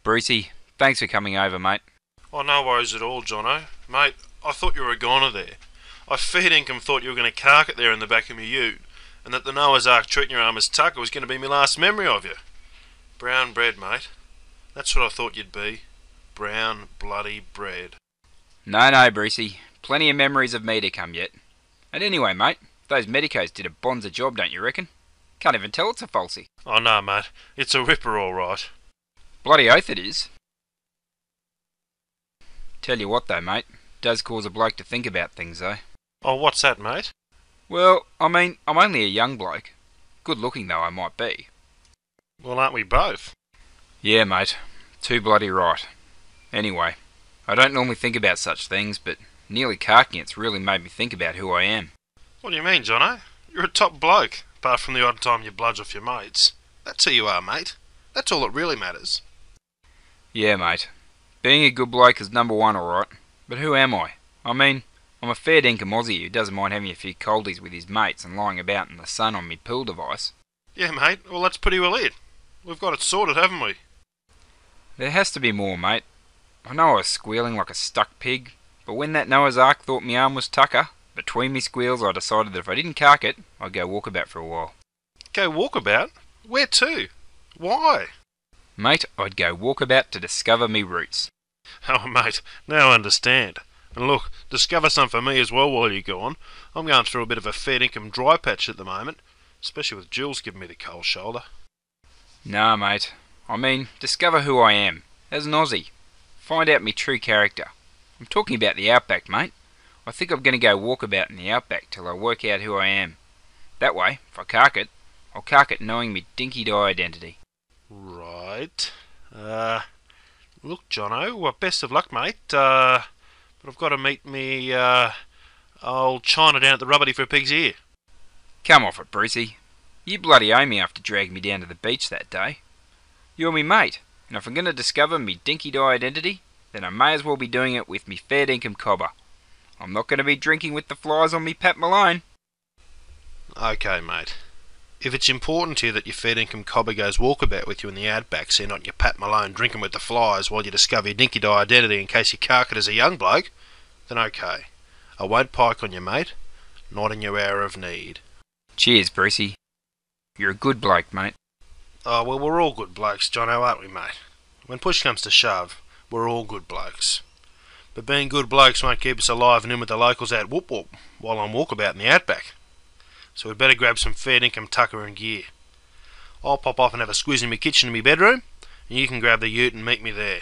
Brucey, thanks for coming over, mate. Oh, no worries at all, Jono. Mate, I thought you were a goner there. I fair dinkum thought you were going to cark it there in the back of my ute, and that the Noah's Ark treating your arm as tucker was going to be my last memory of you. Brown bread, mate. That's what I thought you'd be. Brown bloody bread. No, Brucey. Plenty of memories of me to come yet. And anyway, mate, those medicos did a bonza job, don't you reckon? Can't even tell it's a falsie. Oh, no, mate. It's a ripper, all right. Bloody oath it is. Tell you what though, mate, does cause a bloke to think about things though. Oh, what's that, mate? Well, I mean, I'm only a young bloke. Good looking though I might be. Well, aren't we both? Yeah, mate. Too bloody right. Anyway, I don't normally think about such things, but nearly carking it's really made me think about who I am. What do you mean, Jono? You're a top bloke, apart from the odd time you bludge off your mates. That's who you are, mate. That's all that really matters. Yeah, mate. Being a good bloke is number one, alright. But who am I? I mean, I'm a fair dinkum Aussie who doesn't mind having a few coldies with his mates and lying about in the sun on me pool device. Yeah, mate. Well, that's pretty well it. We've got it sorted, haven't we? There has to be more, mate. I know I was squealing like a stuck pig, but when that Noah's Ark thought me arm was tucker, between me squeals I decided that if I didn't cark it, I'd go walkabout for a while. Go walkabout? Where to? Why? Mate, I'd go walkabout to discover me roots. Oh, mate, now I understand. And look, discover some for me as well while you're gone. I'm going through a bit of a fair dinkum dry patch at the moment, especially with Jules giving me the cold shoulder. Nah, mate. I mean, discover who I am, as an Aussie. Find out me true character. I'm talking about the Outback, mate. I think I'm going to go walkabout in the Outback till I work out who I am. That way, if I cark it, I'll cark it knowing me dinky-die identity. Right. Look, Jono, best of luck, mate. But I've got to meet me, old China down at the Rubberty for a pig's ear. Come off it, Brucey. You bloody owe me after dragging me down to the beach that day. You're me mate, and if I'm going to discover me dinky-die identity, then I may as well be doing it with me fair dinkum cobber. I'm not going to be drinking with the flies on me Pat Malone. Okay, mate. If it's important to you that your fair dinkum cobber goes walkabout with you in the Outback, so you're not your Pat Malone drinking with the flies while you discover your dinky-die identity in case you cark it as a young bloke, then okay. I won't pike on you, mate. Not in your hour of need. Cheers, Brucey. You're a good bloke, mate. Oh, well, we're all good blokes, Jono, aren't we, mate? When push comes to shove, we're all good blokes. But being good blokes won't keep us alive and in with the locals out whoop-whoop while I'm walkabout in the Outback. So we'd better grab some fair dinkum tucker and gear. I'll pop off and have a squiz in my kitchen and my bedroom, and you can grab the ute and meet me there.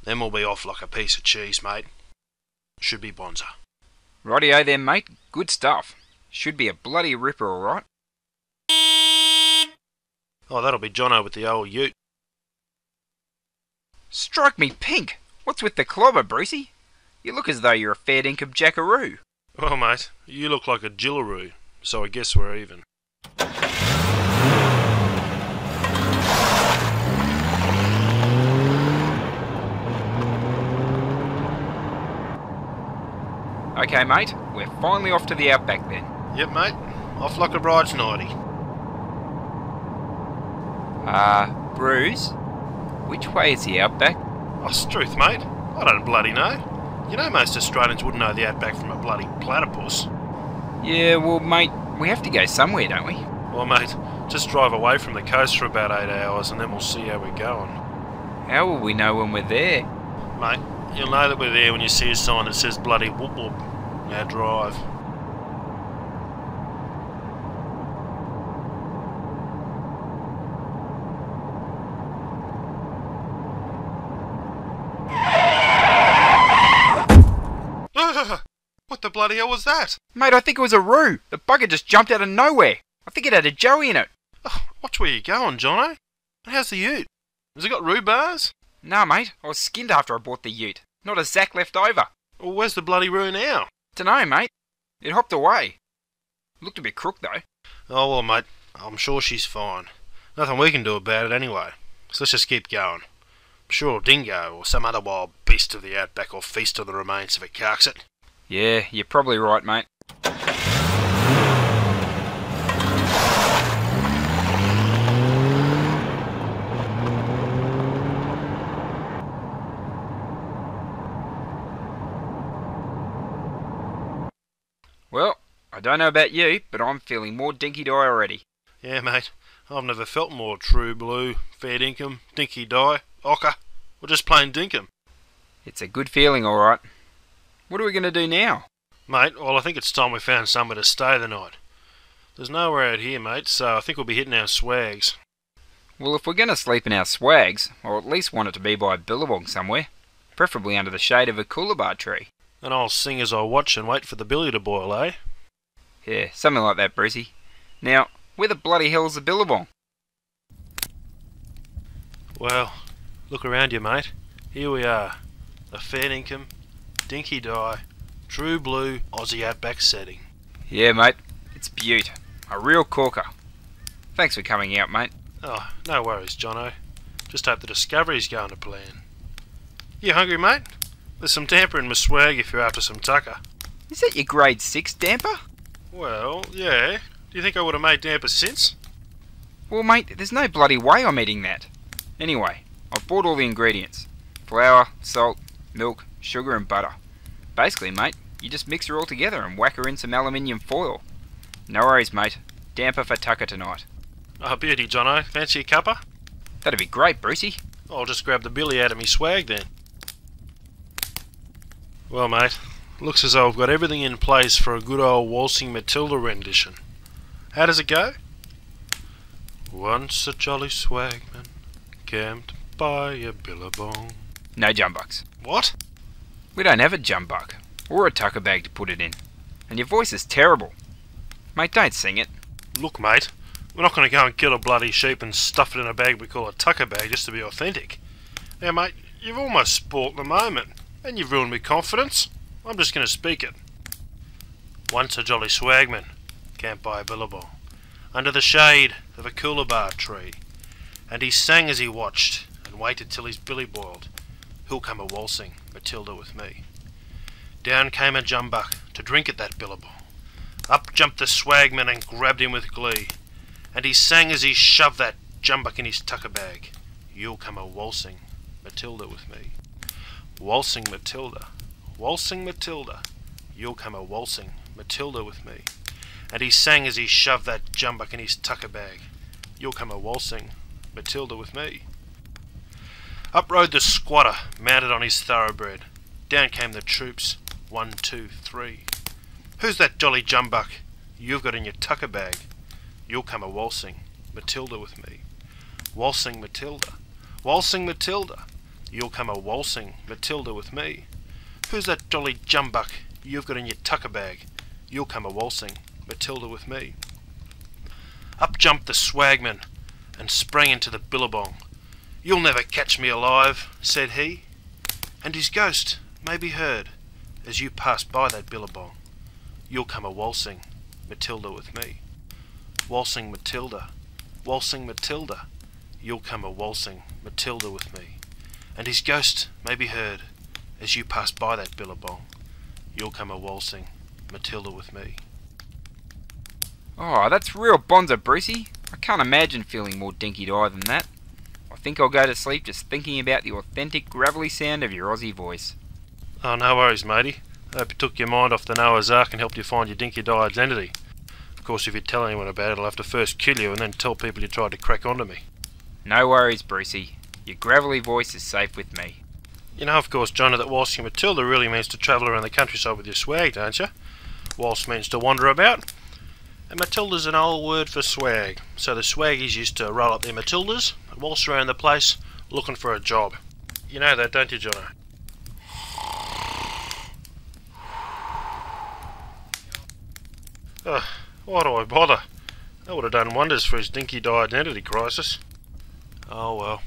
Then we'll be off like a piece of cheese, mate. Should be bonza. Rightio then, mate. Good stuff. Should be a bloody ripper, alright. Oh, that'll be Jono with the old ute. Strike me pink! What's with the clobber, Brucey? You look as though you're a fair dinkum jackaroo. Well, mate, you look like a jillaroo, so I guess we're even. Okay, mate, we're finally off to the Outback then. Yep, mate. Off like a bride's nighty. Bruce? Which way is the Outback? Oh, struth, mate. I don't bloody know. You know most Australians wouldn't know the Outback from a bloody platypus. Yeah, well, mate, we have to go somewhere, don't we? Well, mate, just drive away from the coast for about 8 hours and then we'll see how we're going. How will we know when we're there? Mate, you'll know that we're there when you see a sign that says bloody whoop whoop. Now drive. What the bloody hell was that? Mate, I think it was a roo. The bugger just jumped out of nowhere. I think it had a joey in it. Oh, watch where you're going, Jono. How's the ute? Has it got rhubars? Nah, mate. I was skinned after I bought the ute. Not a zack left over. Well, where's the bloody roo now? Dunno, mate. It hopped away. Looked a bit crook, though. Oh, well, mate. I'm sure she's fine. Nothing we can do about it anyway. So let's just keep going. I'm sure a dingo or some other wild beast of the Outback will feast on the remains if it carks it. Yeah, you're probably right, mate. don't know about you, but I'm feeling more dinky-die already. Yeah, mate. I've never felt more true blue, fair dinkum, dinky die, ochre, or just plain dinkum. It's a good feeling, alright. What are we going to do now? Mate, well, I think it's time we found somewhere to stay the night. There's nowhere out here, mate, so I think we'll be hitting our swags. Well, if we're going to sleep in our swags, I'll at least want it to be by a billabong somewhere, preferably under the shade of a coolabah tree. And I'll sing as I watch and wait for the billy to boil, eh? Yeah, something like that, Brucey. Now, where the bloody hell's the billabong? Well, look around you, mate. Here we are. A fair dinkum, dinky die, true blue Aussie Outback setting. Yeah, mate, it's beaut. A real corker. Thanks for coming out, mate. Oh, no worries, Jono. Just hope the discovery's going to plan. You hungry, mate? There's some damper in my swag if you're after some tucker. Is that your grade 6 damper? Well, yeah. Do you think I would have made damper since? Well, mate, there's no bloody way I'm eating that. Anyway, I've bought all the ingredients. Flour, salt, milk, sugar and butter. Basically, mate, you just mix her all together and whack her in some aluminium foil. No worries, mate. Damper for tucker tonight. Oh, beauty, Jono. Fancy a cuppa? That'd be great, Brucey. I'll just grab the billy out of me swag then. Well, mate, looks as though I've got everything in place for a good old waltzing Matilda rendition. How does it go? Once a jolly swagman camped by a billabong. No jumbucks. What? We don't have a jumbuck or a tucker bag to put it in. And your voice is terrible. Mate, don't sing it. Look, mate, we're not going to go and kill a bloody sheep and stuff it in a bag we call a tucker bag just to be authentic. Now, mate, you've almost spoilt the moment, and you've ruined my confidence. I'm just going to speak it. Once a jolly swagman camped by a billabong, under the shade of a coolabah tree, and he sang as he watched, and waited till his billy boiled. Who'll come a waltzing Matilda with me? Down came a jumbuck to drink at that billabong. Up jumped the swagman and grabbed him with glee, and he sang as he shoved that jumbuck in his tucker bag. You'll come a waltzing Matilda with me. Waltzing Matilda, waltzing Matilda, you'll come a waltzing Matilda with me. And he sang as he shoved that jumbuck in his tucker bag. You'll come a waltzing Matilda with me. Up rode the squatter, mounted on his thoroughbred. Down came the troops, 1, 2, 3. Who's that jolly jumbuck you've got in your tucker bag? You'll come a waltzing Matilda with me. Waltzing Matilda, waltzing Matilda, you'll come a waltzing Matilda with me. Who's that jolly jumbuck you've got in your tucker bag? You'll come a waltzing Matilda with me. Up jumped the swagman and sprang into the billabong. You'll never catch me alive, said he, and his ghost may be heard as you pass by that billabong. You'll come a waltzing Matilda with me. Waltzing Matilda, waltzing Matilda, you'll come a waltzing Matilda with me, and his ghost may be heard as you pass by that billabong. You'll come a waltzing Matilda with me. Oh, that's real bonza, Brucey. I can't imagine feeling more dinky-die than that. I think I'll go to sleep just thinking about the authentic gravelly sound of your Aussie voice. Oh, no worries, matey. I hope it took your mind off the Noah's Ark and helped you find your dinky-die identity. Of course, if you tell anyone about it, I'll have to first kill you and then tell people you tried to crack onto me. No worries, Brucey. Your gravelly voice is safe with me. You know, of course, Johnny, that waltzing Matilda really means to travel around the countryside with your swag, don't you? Waltz means to wander about. And Matilda's an old word for swag. So the swaggies used to roll up their Matildas and waltz around the place looking for a job. You know that, don't you, Johnny? Why do I bother? That would have done wonders for his dinky-die identity crisis. Oh well.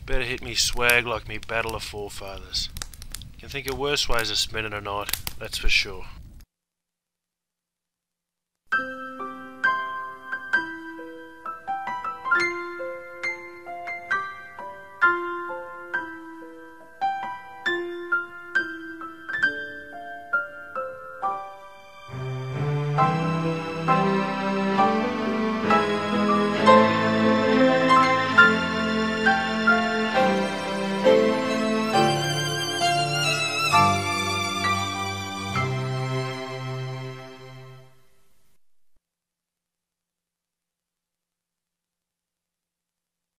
Better hit me swag like me battle of forefathers. Can think of worse ways of spending a night, that's for sure.